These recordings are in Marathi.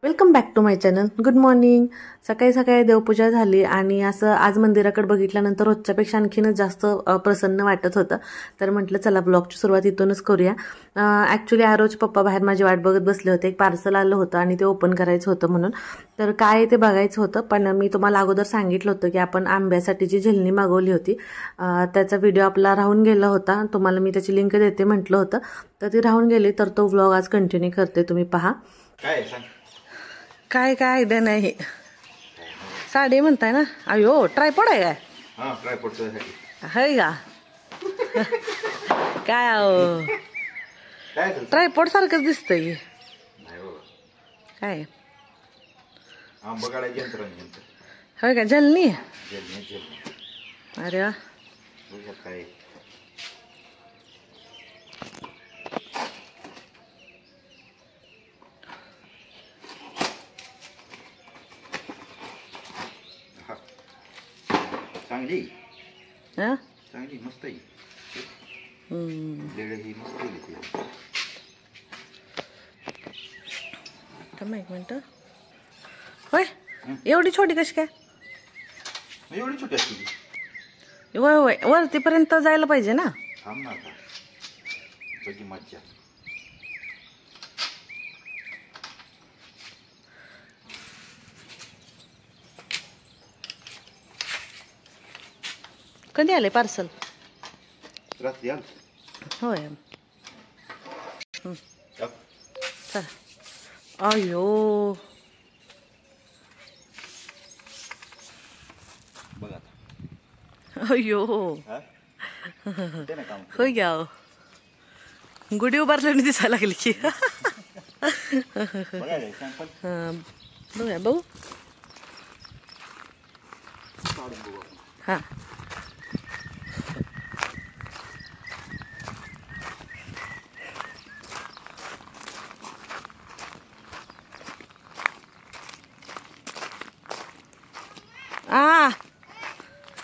Welcome back to my channel. Good morning. सकाळी सकाळी देवपूजा झाली आणि असं आज मंदिराकडे बघितल्यानंतर रोजच्यापेक्षा आणखीनच जास्त प्रसन्न वाटत होतं. तर म्हटलं चला ब्लॉगची सुरुवात इथूनच करूया. ॲक्च्युली आरोज पप्पा बाहेर माझी वाट बघत बसले होते. एक पार्सल आलं होतं आणि ते ओपन करायचं होतं म्हणून. तर काय ते बघायचं होतं. पण मी तुम्हाला अगोदर सांगितलं होतं की आपण आंब्यासाठी जी झेलणी मागवली होती त्याचा व्हिडिओ आपला राहून गेला होता. तुम्हाला मी त्याची लिंक देते म्हटलं होतं, तर ती राहून गेली. तर तो व्लॉग आज कंटिन्यू करते, तुम्ही पहा. काय काय आयडिया नाही. साडी म्हणताय ना? अयो ट्रायपॉड आहे काय? हां, ट्रायपॉड आहे का? काय ट्रायपॉड सारखंच दिसतंय की. काय आंबा काढायची यंत्र होय का? झेलणी. अरे वा. चांगली हा चांगली मस्त आहे. ही मस्त आहे. थांबा एक मिनिट. होय एवढी छोटी कशी काय? एवढी छोटी असते. होय होय वरतीपर्यंत जायला पाहिजे ना. थांब ना आता बघी मज्जा. कधी आले पार्सल? रात्री आल. होय. चला. अयो बघ आता. अयो होय घ्या. गुढी उभारल्याने दिसायला लागली की. बघूया बघू. हा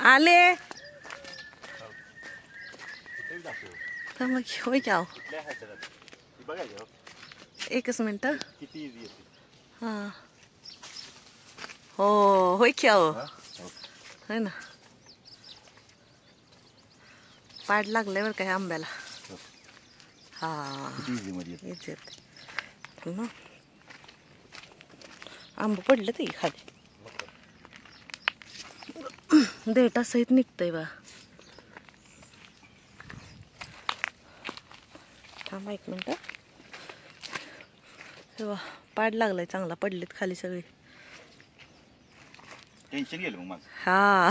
आले. होय क्या? एकच मिनिट. हा हो होय क्या है ना. पाड लागलंय बरं काय आंब्याला. हा आंब पडलं ते खाली. देठा सहित निघतंय बा. थांबा एक मिनिट. तेव्हा पाड लागलाय चांगला. पडलेत खाली सगळे. टेन्शन गेलं मग माझं. हा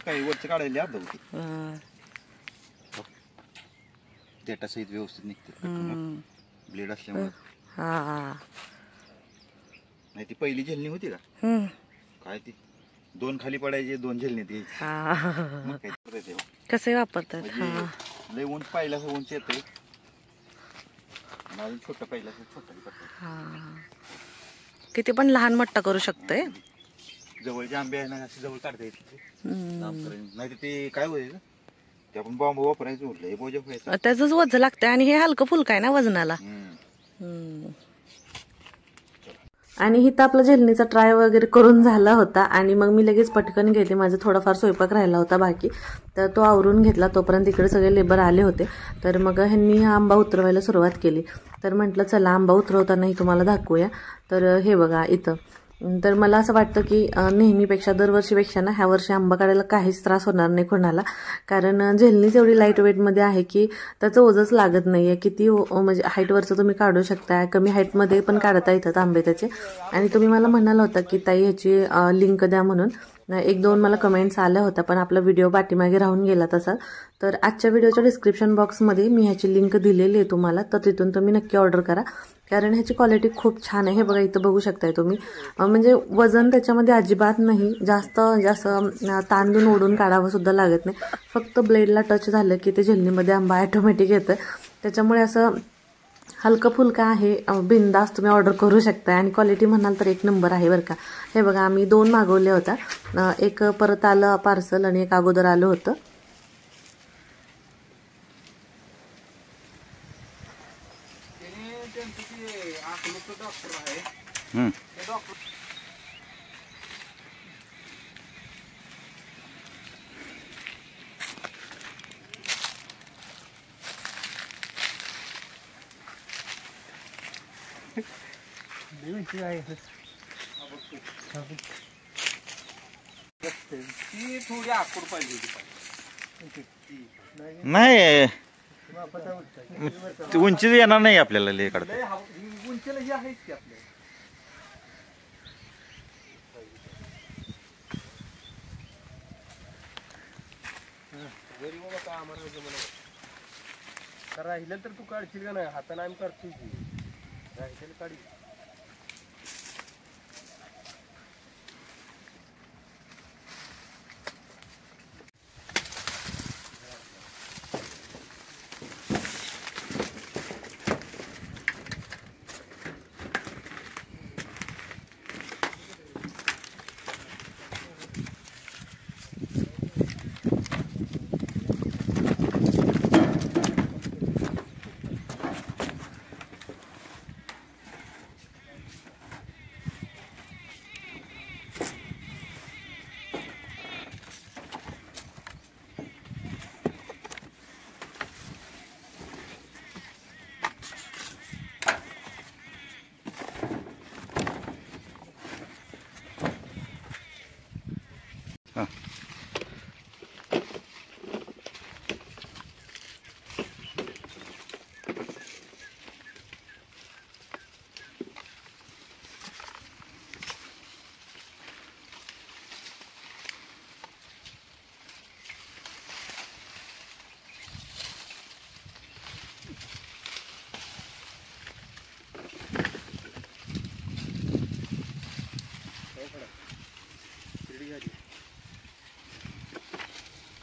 काही वरचं काढायला अर्ध होती. देठा सहित व्यवस्थित निघते ब्लेड असल्यामुळे. हा नाही ती पहिली झेलणी होती का काय ती दोन खाली पडायचे, दोन झेलणी द्यायची. कसे वापरतात? लय उंच पाहिला उंच येतंय. अजून छोटं पाहिलं छोटं. किती पण लहान मोठा करू शकतोय. जवळचे आंबे आहे ना असे जवळ काढता येते. नाही तर ते काय व्हायचं ते आपण बॉम्ब वापरायचं उरलं हे बोजा व्हायचं. त्याचंच वजन लागतंय आणि हे हलकं फुलकं आहे ना वजनाला. आणि इथं आपला झेलणीचा ट्राय वगैरे करून झाला होता आणि मग मी लगेच पटकन गेले. माझा थोडाफार स्वयंपाक राहिला होता बाकी, तर तो आवरून घेतला. तोपर्यंत इकडे सगळे लेबर आले होते. तर मग ह्यांनी हा आंबा उतरवायला सुरुवात केली. तर म्हटलं चला आंबा उतरवतानाही तुम्हाला दाखवूया. तर हे बघा इथं. तर मला असं वाटतं की नेहमीपेक्षा दरवर्षीपेक्षा ना ह्या वर्षी आंबा काढायला काहीच त्रास होणार नाही कोणाला. कारण झेलणीच एवढी लाईट वेटमध्ये आहे की त्याचं ओझंच लागत नाही आहे. किती म्हणजे हाईटवरचं तुम्ही काढू शकता. कमी हाईटमध्ये पण काढता येतात आंबे त्याचे. आणि तुम्ही मला म्हणाला होता की ताई ह्याची लिंक द्या म्हणून. एक दोन मला कमेंट्स आल्या होत्या, पण आपला व्हिडिओ पाठीमागे राहून गेला तसा. तर आजच्या व्हिडिओच्या डिस्क्रिप्शन बॉक्समध्ये मी ह्याची लिंक दिलेली आहे तुम्हाला, तर तिथून तुम्ही नक्की ऑर्डर करा. कारण ह्याची क्वालिटी खूप छान आहे. हे बघा इथं बघू शकताय तुम्ही. म्हणजे वजन त्याच्यामध्ये अजिबात नाही. जास्त ताण देऊन ओढून काढावं सुद्धा लागत नाही. फक्त ब्लेडला टच झालं की ते झेलणीमध्ये आंबा ऑटोमॅटिक येतं. त्याच्यामुळे असं हलकं फुलकं आहे. बिंदास तुम्ही ऑर्डर करू शकता. आणि क्वालिटी म्हणाल तर एक नंबर आहे बरं का. हे बघा आम्ही 2 मागवल्या होत्या. एक परत आलं पार्सल आणि एक अगोदर आलं होतं. थोडी आकूड पाहिजे नाही उंची येणार नाही आपल्याला लय काढता. उंचीला ही आहेच की आपल्या राहिलं तर तू काढशील का नाही हाताने आम्ही काढतो राहिलेलं काढी.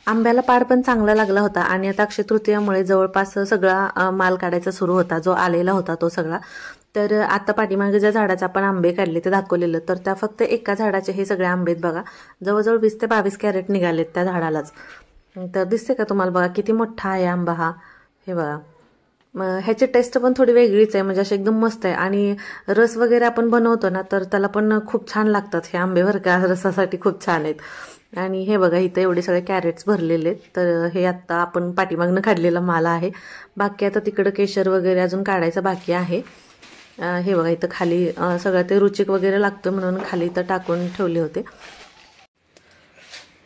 आंब्याला पाड पण चांगला लागला होता आणि आता अक्षय तृतीयामुळे जवळपास सगळा माल काढायचा सुरू होता जो आलेला होता तो सगळा. तर आता पाठीमागे ज्या झाडाचे आपण आंबे काढले ते दाखवलेलं तर त्या फक्त एका झाडाचे हे सगळे आंबे बघा जवळजवळ 20 ते 22 कॅरेट निघालेत त्या झाडालाच. तर दिसते का तुम्हाला बघा किती मोठा आहे आंबा हा. हे बघा ह्याची टेस्ट पण थोडी वेगळीच आहे म्हणजे अशी एकदम मस्त आहे आणि रस वगैरे आपण बनवतो ना तर त्याला पण खूप छान लागतात हे आंबे बरं का रसासाठी खूप छान आहेत. आणि हे बघा इथं एवढे सगळे कॅरेट्स भरलेले आहेत. तर हे आत्ता आपण पाठीमागनं काढलेला माल आहे. बाकी आता तिकडं केशर वगैरे अजून काढायचं बाकी आहे. हे बघा इथं खाली सगळं ते रुचिक वगैरे लागतं म्हणून खाली इथं टाकून ठेवले होते.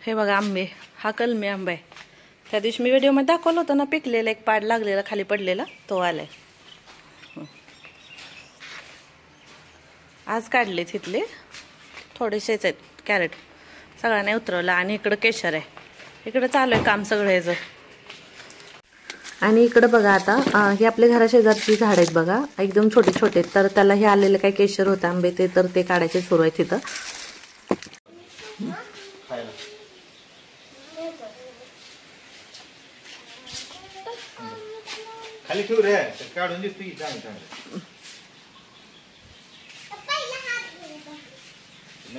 हे बघा आंबे हा कलमी आंबा आहे. त्या दिवशी मी व्हिडिओमध्ये दाखवलं होतं ना पिकलेला एक पाड लागलेला खाली पडलेला तो आलाय. आज काढले तिथले थोडेसेच आहेत कॅरेट सगळ्यांनी उतरवलं आणि इकडं केशर आहे. इकडं चालू आहे काम सगळं ह्याचं. आणि इकडं बघा आता हे आपल्या घराशेजारची झाड आहेत बघा एकदम छोटे छोटे तर त्याला हे आलेले काही केशर होते आंबे ते तर ते काढायचे सुरू आहे तिथं. खाली ठेव रे काढून दिसतो की चांगलं.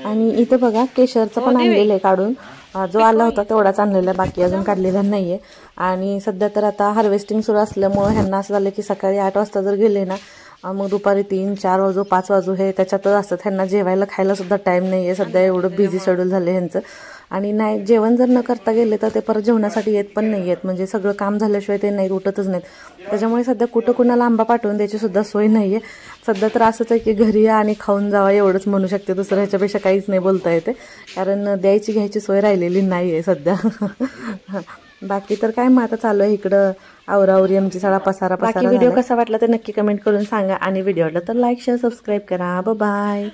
आणि इथं बघा केशरचं पण आणलेलं आहे काढून जो आला होता तेवढाच आणलेला बाकी अजून काढलेला नाहीये. आणि सध्या तर आता हार्वेस्टिंग सुरू असल्यामुळे ह्यांना असं झालं की सकाळी 8 वाजता जर गेले ना मग दुपारी 3, 4 वाजू 5 वाजू हे त्याच्यातच असतात. ह्यांना जेवायला खायला सुद्धा टाइम नाहीये सध्या एवढं बिझी शेड्यूल झालं ह्यांचं. आणि नाही जेवण जर न करता गेले तर ते परत जेवणासाठी येत पण नाही आहेत म्हणजे सगळं काम झाल्याशिवाय ते नाही उठतच नाहीत. त्याच्यामुळे सध्या कुठं कुणाला आंबा पाठवून द्यायची सुद्धा सोय नाहीये. सध्या तर असंच आहे की घरी या आणि खाऊन जावा एवढंच म्हणू शकते दुसरं ह्याच्यापेक्षा काहीच नाही बोलता येते कारण द्यायची घ्यायची सोय राहिलेली नाही आहे सध्या. बाकी तर काय मग आता चालू आहे इकडं आवरावरी आमची सगळा पसारा. व्हिडिओ कसा वाटला तर नक्की कमेंट करून सांगा आणि व्हिडिओ आवडला तर लाईक शेअर सबस्क्राईब करा. बाय.